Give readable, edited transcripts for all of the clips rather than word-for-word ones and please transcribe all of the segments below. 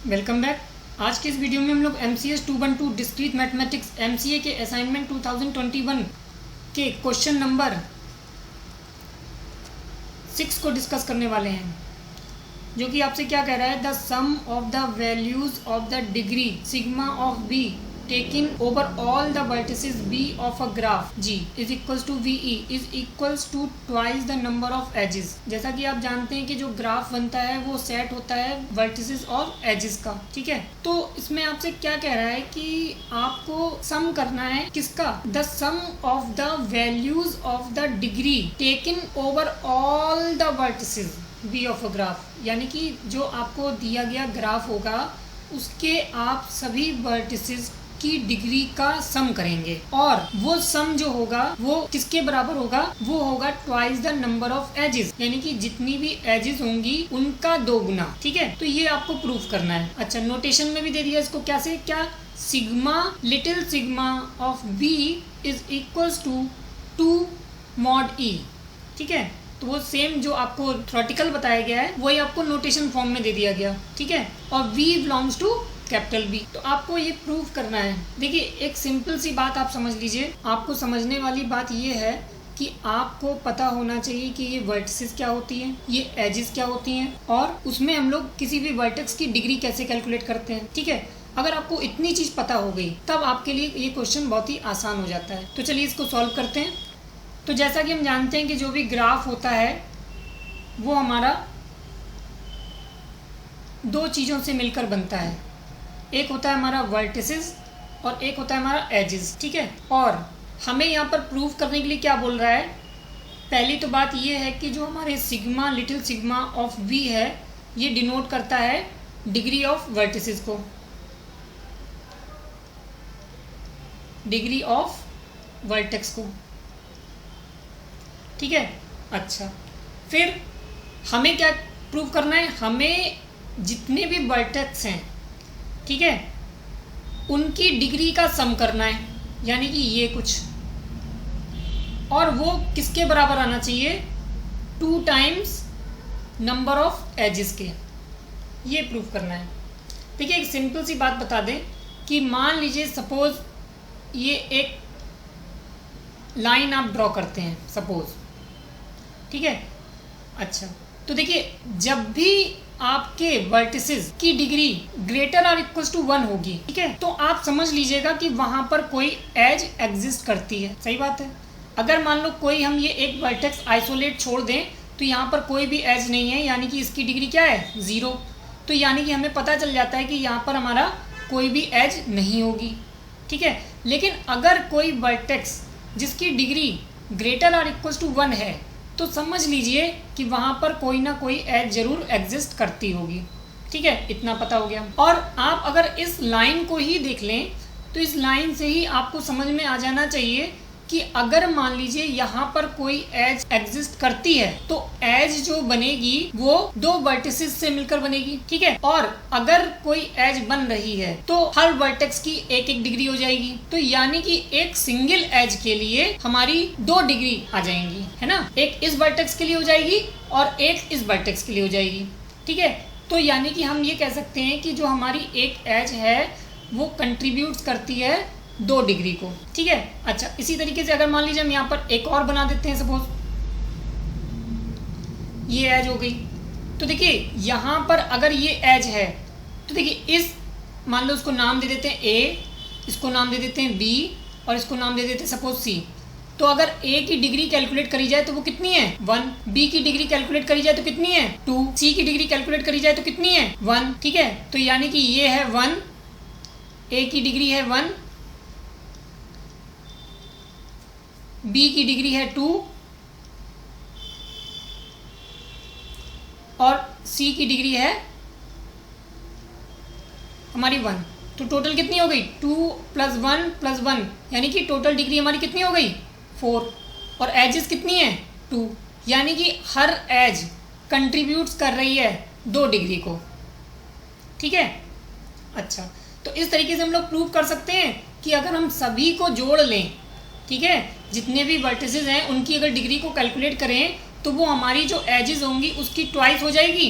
Welcome back. आज के इस वीडियो में हम लोग MCS 212 डिस्क्रीट मैथमेटिक्स MCA के असाइनमेंट 2021 के क्वेश्चन नंबर 6 को डिस्कस करने वाले हैं, जो कि आपसे क्या कह रहा है, the sum of the values of the degree sigma of B taking over all the vertices B of a graph G is equals to VE is equals to twice the number of edges. जैसा कि आप जानते हैं कि जो graph बनता है वो सेट होता है वर्टिसेस और एजेस का, ठीक है। तो इसमें आपसे क्या कह रहा है कि आपको सम करना है, किसका, the sum of the values of the degree taking over all the vertices B of a graph, यानी कि जो आपको दिया गया ग्राफ होगा उसके आप सभी वर्टिसेस की डिग्री का सम करेंगे, और वो सम जो होगा वो किसके बराबर होगा, वो होगा twice the number of edges, यानी कि जितनी भी एजेस होंगी उनका 2 गुना, ठीक है। तो ये आपको प्रूफ करना है। अच्छा, नोटेशन में भी दे दिया इसको, कैसे, क्या, sigma little sigma of B is equals to 2 mod E, ठीक है। तो वो सेम जो आपको थ्योरेटिकल बताया गया है वही आपको नोटेशन फॉर्म में दे दिया गया, ठीक है। और V belongs to capital B। तो आपको ये प्रूफ करना है। देखिए, एक सिंपल सी बात आप समझ लीजिए। आपको समझने वाली बात ये है कि आपको पता होना चाहिए कि ये वर्टिसेस क्या होती हैं, ये एजेस क्या होती हैं, और उसमें हम लोग किसी भी वर्टेक्स की डिग्री कैसे कैलकुलेट करते हैं, ठीक है। अगर आपको इतनी चीज़ पता हो गई तब आपके लिए ये क्वेश्चन बहुत ही आसान हो जाता है। तो चलिए इसको सॉल्व करते हैं। तो जैसा कि हम जानते हैं कि जो भी ग्राफ होता है वो हमारा 2 चीज़ों से मिलकर बनता है। एक होता है हमारा वर्टिसेस और एक होता है हमारा एजेस, ठीक है। और हमें यहाँ पर प्रूफ करने के लिए क्या बोल रहा है, पहली तो बात ये है कि जो हमारे sigma little sigma of V है ये डिनोट करता है डिग्री ऑफ वर्टिसेस को, डिग्री ऑफ वर्टेक्स को, ठीक है। अच्छा, फिर हमें क्या प्रूफ करना है, हमें जितने भी वर्टेक्स हैं, ठीक है, उनकी डिग्री का सम करना है, यानी कि ये कुछ, और वो किसके बराबर आना चाहिए, 2 टाइम्स नंबर ऑफ एजेस के, ये प्रूफ करना है। देखिए, एक सिंपल सी बात बता दें कि मान लीजिए सपोज ये एक लाइन आप ड्रॉ करते हैं, सपोज, ठीक है। अच्छा, तो देखिए, जब भी आपके वर्टिसेस की डिग्री ग्रेटर और इक्वल्स टू 1 होगी, ठीक है, तो आप समझ लीजिएगा कि वहां पर कोई एज एग्जिस्ट करती है। सही बात है। अगर मान लो कोई हम ये एक वर्टेक्स आइसोलेट छोड़ दें तो यहाँ पर कोई भी एज नहीं है, यानी कि इसकी डिग्री क्या है, 0। तो यानी कि हमें पता चल जाता है कि यहाँ पर हमारा कोई भी एज नहीं होगी, ठीक है। लेकिन अगर कोई वर्टेक्स जिसकी डिग्री ग्रेटर और इक्वल्स टू 1 है तो समझ लीजिए कि वहाँ पर कोई ना कोई एज जरूर एग्जिस्ट करती होगी, ठीक है। इतना पता हो गया। और आप अगर इस लाइन को ही देख लें तो इस लाइन से ही आपको समझ में आ जाना चाहिए कि अगर मान लीजिए यहाँ पर कोई एज एग्जिस्ट करती है तो एज जो बनेगी वो 2 वर्टिसेस से मिलकर बनेगी, ठीक है। और अगर कोई एज बन रही है तो हर वर्टेक्स की 1-1 डिग्री हो जाएगी, तो यानी कि एक सिंगल एज के लिए हमारी 2 डिग्री आ जाएंगी, है ना। एक इस वर्टेक्स के लिए हो जाएगी और एक इस वर्टेक्स के लिए हो जाएगी, ठीक है। तो यानी कि हम ये कह सकते हैं कि जो हमारी एक एज है वो कंट्रीब्यूट करती है 2 डिग्री को, ठीक है। अच्छा, इसी तरीके से अगर मान लीजिए हम यहाँ पर एक और बना देते हैं, सपोज ये एज हो गई, तो देखिए यहाँ पर अगर ये एज है तो देखिए इस, मान लो इसको नाम दे देते हैं A, इसको नाम दे देते हैं B और इसको नाम दे देते हैं सपोज C। तो अगर A की डिग्री कैलकुलेट करी जाए तो वो कितनी है, 1। B की डिग्री कैलकुलेट करी जाए तो कितनी है, 2। C की डिग्री कैलकुलेट करी जाए तो कितनी है, 1, ठीक है। तो यानी कि ये है 1, A की डिग्री है 1, B की डिग्री है 2 और C की डिग्री है हमारी 1। तो टोटल कितनी हो गई, 2 + 1 + 1, यानी कि टोटल डिग्री हमारी कितनी हो गई, 4। और एजेस कितनी है, 2, यानी कि हर एज कंट्रीब्यूट्स कर रही है 2 डिग्री को, ठीक है। अच्छा, तो इस तरीके से हम लोग प्रूव कर सकते हैं कि अगर हम सभी को जोड़ लें, ठीक है, जितने भी वर्टिसेस हैं उनकी अगर डिग्री को कैलकुलेट करें तो वो हमारी जो एजेस होंगी उसकी ट्वाइस हो जाएगी,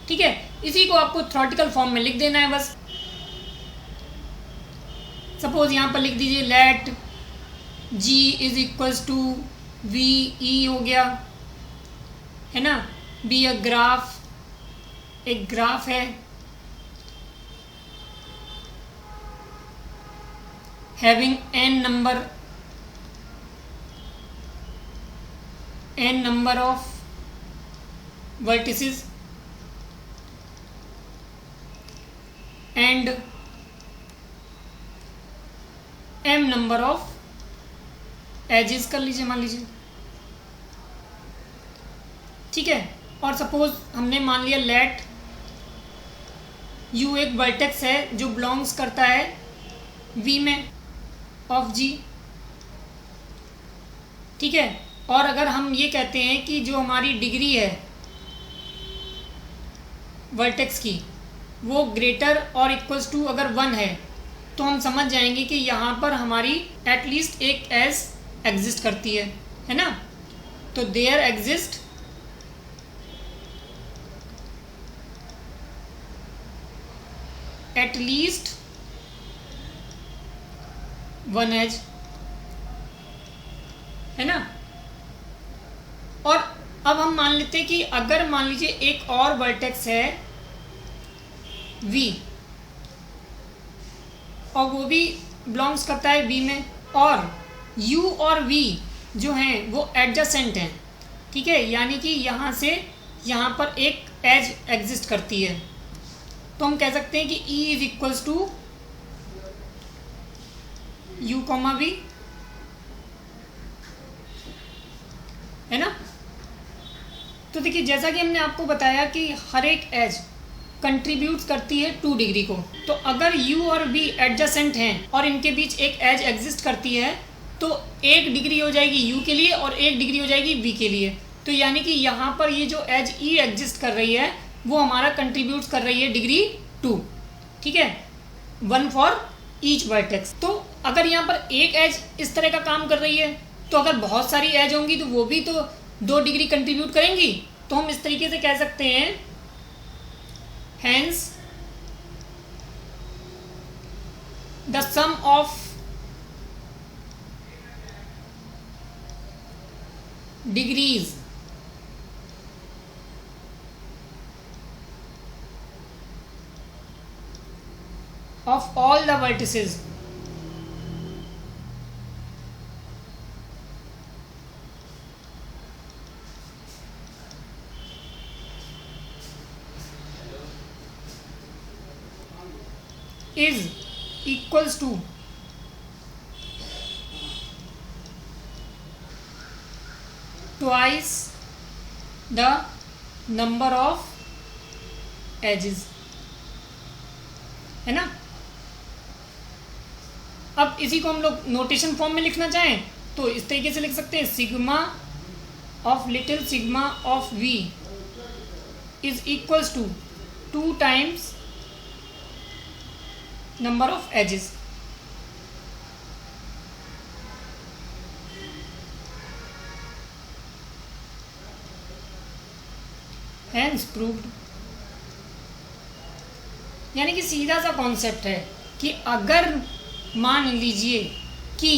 ठीक है। इसी को आपको थ्योरेटिकल फॉर्म में लिख देना है बस। सपोज यहाँ पर लिख दीजिए let G is equals to VE हो गया, है ना, बी अ ग्राफ, एक ग्राफ है having n number of vertices and m number of edges कर लीजिए, मान लीजिए, ठीक है। और सपोज हमने मान लिया लेट u एक वर्टेक्स है जो बिलोंग्स करता है V में ऑफ G, ठीक है। और अगर हम ये कहते हैं कि जो हमारी डिग्री है वर्टेक्स की वो ग्रेटर और इक्वल्स टू अगर 1 है तो हम समझ जाएंगे कि यहाँ पर हमारी एटलीस्ट एक एज एग्जिस्ट करती है ना। तो there exist at least 1 edge, है ना। और अब हम मान लेते हैं कि अगर मान लीजिए एक और वर्टेक्स है V और वो भी बिलोंग्स करता है V में, और U और V जो हैं वो एडजेसेंट हैं, ठीक है, यानी कि यहाँ से यहाँ पर एक एज एग्जिस्ट करती है। तो हम कह सकते हैं कि E is equals to U, V, है ना। तो देखिए जैसा कि हमने आपको बताया कि हर एक एज कंट्रीब्यूट करती है 2 डिग्री को। तो अगर U और V एडजेसेंट हैं और इनके बीच एक एज एग्जिस्ट करती है तो 1 डिग्री हो जाएगी U के लिए और 1 डिग्री हो जाएगी V के लिए। तो यानी कि यहाँ पर ये जो एज E एग्जिस्ट कर रही है वो हमारा कंट्रीब्यूट कर रही है डिग्री 2, ठीक है, 1 फॉर ईच वर्टेक्स। तो अगर यहाँ पर एक एज इस तरह का काम कर रही है तो अगर बहुत सारी एज होंगी तो वो भी तो 2 डिग्री कंट्रीब्यूट करेंगी। तो हम इस तरीके से कह सकते हैं hence the sum of degrees of all the vertices is equals to twice the number of edges, है ना। अब इसी को हम लोग नोटेशन फॉर्म में लिखना चाहें तो इस तरीके से लिख सकते हैं, sigma of little sigma of V is equals to 2 times number of edges. Hence proved. यानी कि सीधा सा कॉन्सेप्ट है कि अगर मान लीजिए कि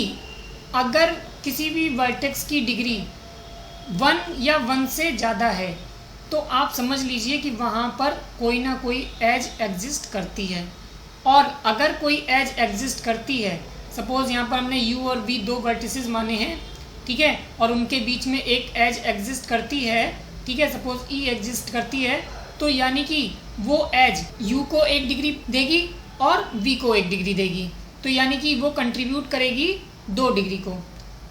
अगर किसी भी वर्टेक्स की डिग्री 1 या 1 से ज़्यादा है तो आप समझ लीजिए कि वहाँ पर कोई ना कोई एज एग्जिस्ट करती है। और अगर कोई एज एग्जिस्ट करती है, सपोज़ यहाँ पर हमने U और V 2 वर्टिसेस माने हैं, ठीक है, और उनके बीच में एक एज एग्जिस्ट करती है, ठीक है, सपोज E एग्जिस्ट करती है, तो यानी कि वो एज U को 1 डिग्री देगी और V को 1 डिग्री देगी। तो यानी कि वो कंट्रीब्यूट करेगी 2 डिग्री को।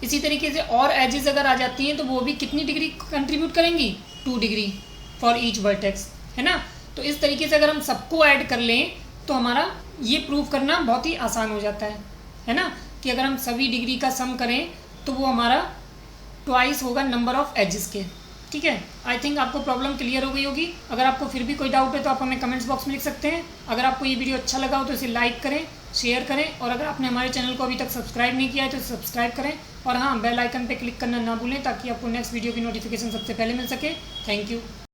इसी तरीके से और एजेस अगर आ जाती हैं तो वो भी कितनी डिग्री कंट्रीब्यूट करेंगी, 2 डिग्री फॉर ईच वर्टेक्स, है ना। तो इस तरीके से अगर हम सबको ऐड कर लें तो हमारा ये प्रूव करना बहुत ही आसान हो जाता है ना, कि अगर हम सभी डिग्री का सम करें तो वो हमारा ट्वाइस होगा नंबर ऑफ एजेस के, ठीक है। आई थिंक आपको प्रॉब्लम क्लियर हो गई होगी। अगर आपको फिर भी कोई डाउट है तो आप हमें कमेंट्स बॉक्स में लिख सकते हैं। अगर आपको ये वीडियो अच्छा लगा हो तो इसे लाइक करें, शेयर करें, और अगर आपने हमारे चैनल को अभी तक सब्सक्राइब नहीं किया है तो सब्सक्राइब करें, और हाँ, बेल आइकन पर क्लिक करना ना भूलें ताकि आपको नेक्स्ट वीडियो की नोटिफिकेशन सबसे पहले मिल सके। Thank you.